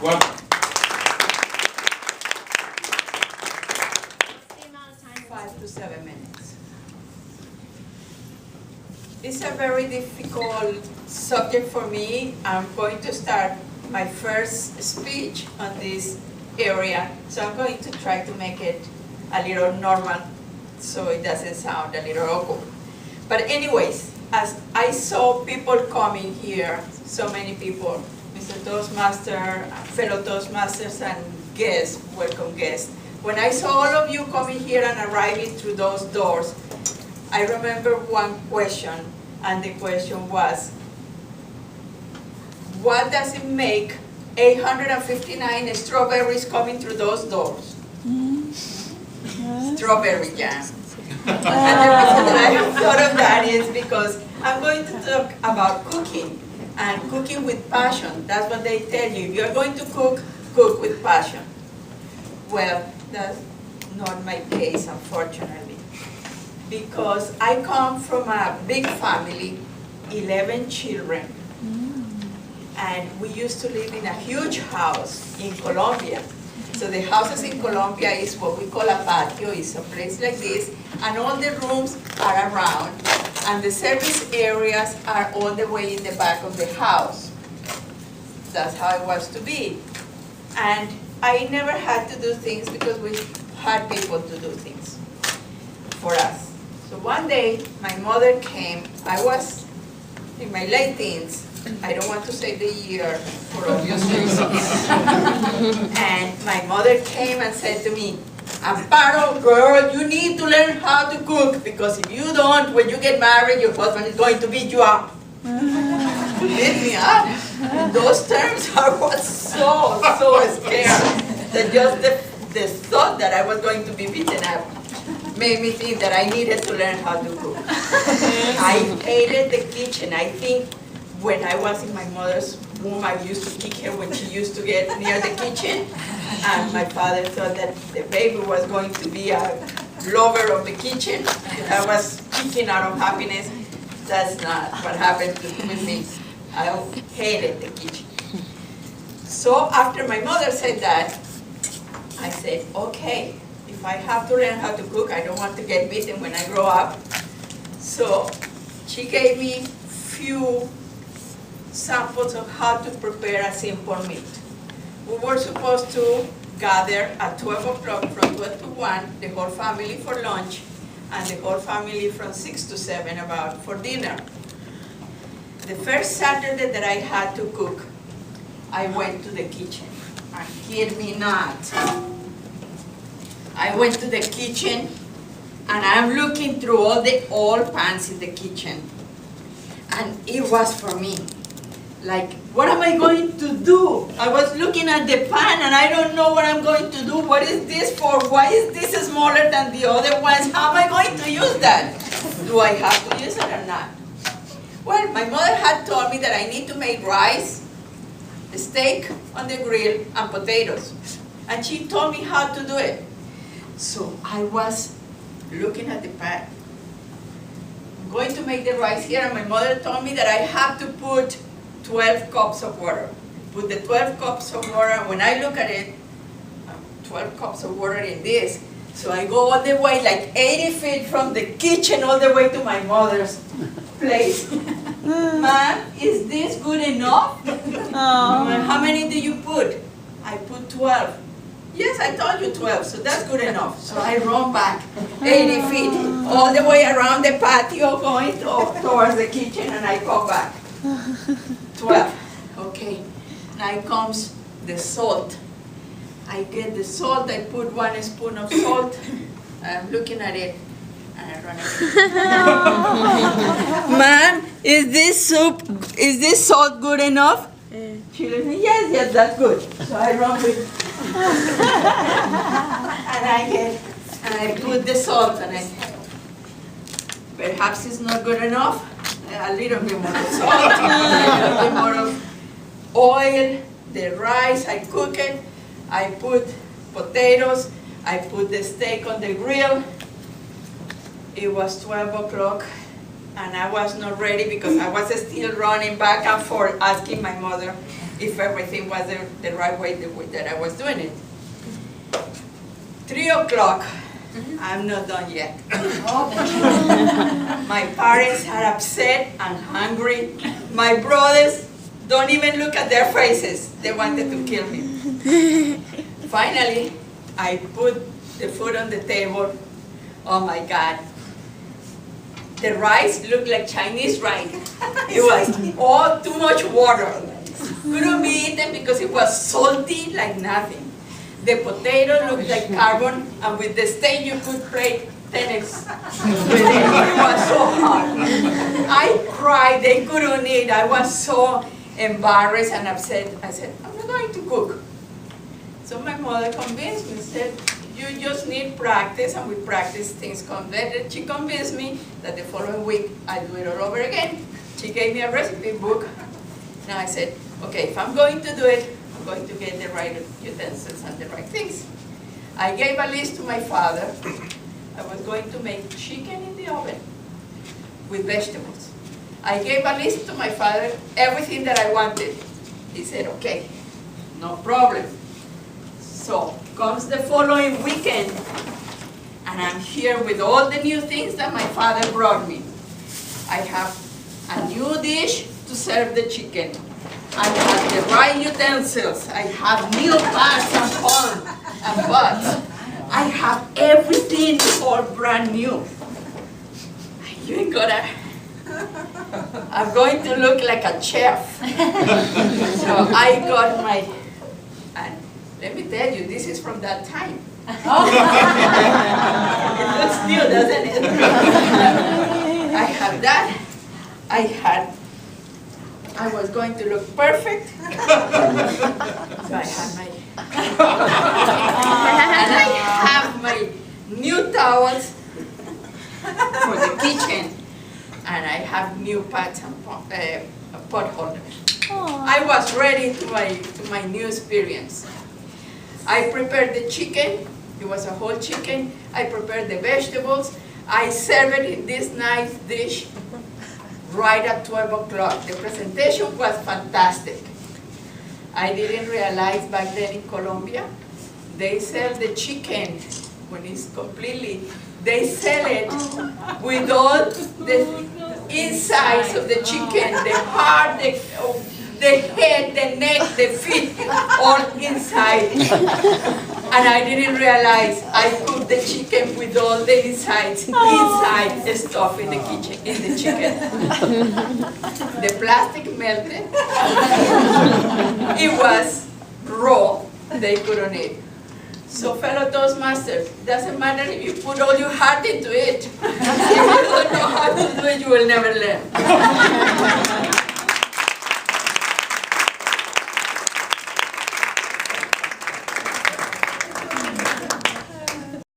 One. What's the amount of time? 5 to 7 minutes. It's a very difficult subject for me. I'm going to start my first speech on this area, so I'm going to try to make it a little normal so it doesn't sound a little awkward. But anyways, as I saw people coming here, so many people, Mr. Toastmaster, fellow Toastmasters and guests, welcome guests. When I saw all of you coming here and arriving through those doors, I remember one question, and the question was, what does it make 859 strawberries coming through those doors? Strawberry jam. And the reason that I have thought of that is because I'm going to talk about cooking, and cooking with passion. That's what they tell you. If you're going to cook, cook with passion. Well, that's not my case, unfortunately, because I come from a big family, 11 children, and we used to live in a huge house in Colombia. So the houses in Colombia is what we call a patio. It's a place like this, and all the rooms are around, and the service areas are all the way in the back of the house. That's how it was to be. And I never had to do things because we had people to do things for us. So one day, my mother came. I was in my late teens. I don't want to say the year for obvious reasons. And my mother came and said to me, Amparo, girl, you need to learn how to cook, because if you don't, when you get married, your husband is going to beat you up. Beat me up. In those terms, I was so scared that just the thought that I was going to be beaten up made me think that I needed to learn how to cook. I hated the kitchen. I think when I was in my mother's womb, I used to kick her when she used to get near the kitchen. And my father thought that the baby was going to be a lover of the kitchen. And I was kicking out of happiness. That's not what happened with me. I hated the kitchen. So after my mother said that, I said, okay, if I have to learn how to cook, I don't want to get beaten when I grow up. So she gave me few samples of how to prepare a simple meat. We were supposed to gather at 12 o'clock, from 12 to 1, the whole family for lunch, and the whole family from 6 to 7 about for dinner. The first Saturday that I had to cook, I went to the kitchen. And hear me not. I went to the kitchen, and I'm looking through all the old pans in the kitchen. And it was for me. Like, what am I going to do? I was looking at the pan and I don't know what I'm going to do. What is this for? Why is this smaller than the other ones? How am I going to use that? Do I have to use it or not? Well, my mother had told me that I need to make rice, steak on the grill, and potatoes. And she told me how to do it. So I was looking at the pan. I'm going to make the rice here, and my mother told me that I have to put 12 cups of water. Put the 12 cups of water, and when I look at it, 12 cups of water in this. So I go all the way, like 80 feet from the kitchen all the way to my mother's place. Ma'am, is this good enough? How many do you put? I put 12. Yes, I told you 12, so that's good enough. So I run back 80 feet, all the way around the patio, going towards the kitchen, and I come back. 12. Okay. Now comes the salt. I get the salt, I put 1 spoon of salt. I'm looking at it, and I run away. Ma'am, is this salt good enough? She looks at me, yes, that's good. So I run with and I put the salt, and perhaps it's not good enough. A little bit more of salt, a little bit more of oil, the rice, I cook it, I put potatoes, I put the steak on the grill. It was 12 o'clock, and I was not ready because I was still running back and forth asking my mother, if everything was the right way that I was doing it. 3 o'clock, I'm not done yet. My parents are upset and hungry. My brothers don't even look at their faces. They wanted to kill me. Finally, I put the food on the table. Oh my God. The rice looked like Chinese rice. It was all too much water. Couldn't be eaten because it was salty like nothing. The potato looked like carbon, and with the steak you could play tennis with it. It was so hard. I cried, they couldn't eat. I was so embarrassed and upset. I said, I'm not going to cook. So my mother convinced me, said, you just need practice, and with practice things come better. She convinced me that the following week I do it all over again. She gave me a recipe book. Now I said, okay, if I'm going to do it, I'm going to get the right utensils and the right things. I gave a list to my father. I was going to make chicken in the oven with vegetables. I gave a list to my father, everything that I wanted. He said, okay, no problem. So comes the following weekend, and I'm here with all the new things that my father brought me. I have a new dish to serve the chicken. I have the right utensils. I have new pots and pans and pots. I have everything all brand new. You ain't gonna. I'm going to look like a chef. So I got my, and let me tell you, this is from that time. It looks new, doesn't it? I had that. I was going to look perfect. So I had my, and I have my new towels for the kitchen, and I have new pots and pot holders. I was ready to my new experience. I prepared the chicken. It was a whole chicken. I prepared the vegetables. I served it in this nice dish right at 12 o'clock. The presentation was fantastic. I didn't realize back then in Colombia, they sell the chicken when it's completely, they sell it with all the insides of the chicken, the heart, the head, the neck, the feet, all inside. And I didn't realize I cooked the chicken with all the insides inside the stuff in the kitchen, in the chicken. The plastic melted. It was raw. They couldn't eat. So fellow Toastmasters, it doesn't matter if you put all your heart into it. If you don't know how to do it, you will never learn.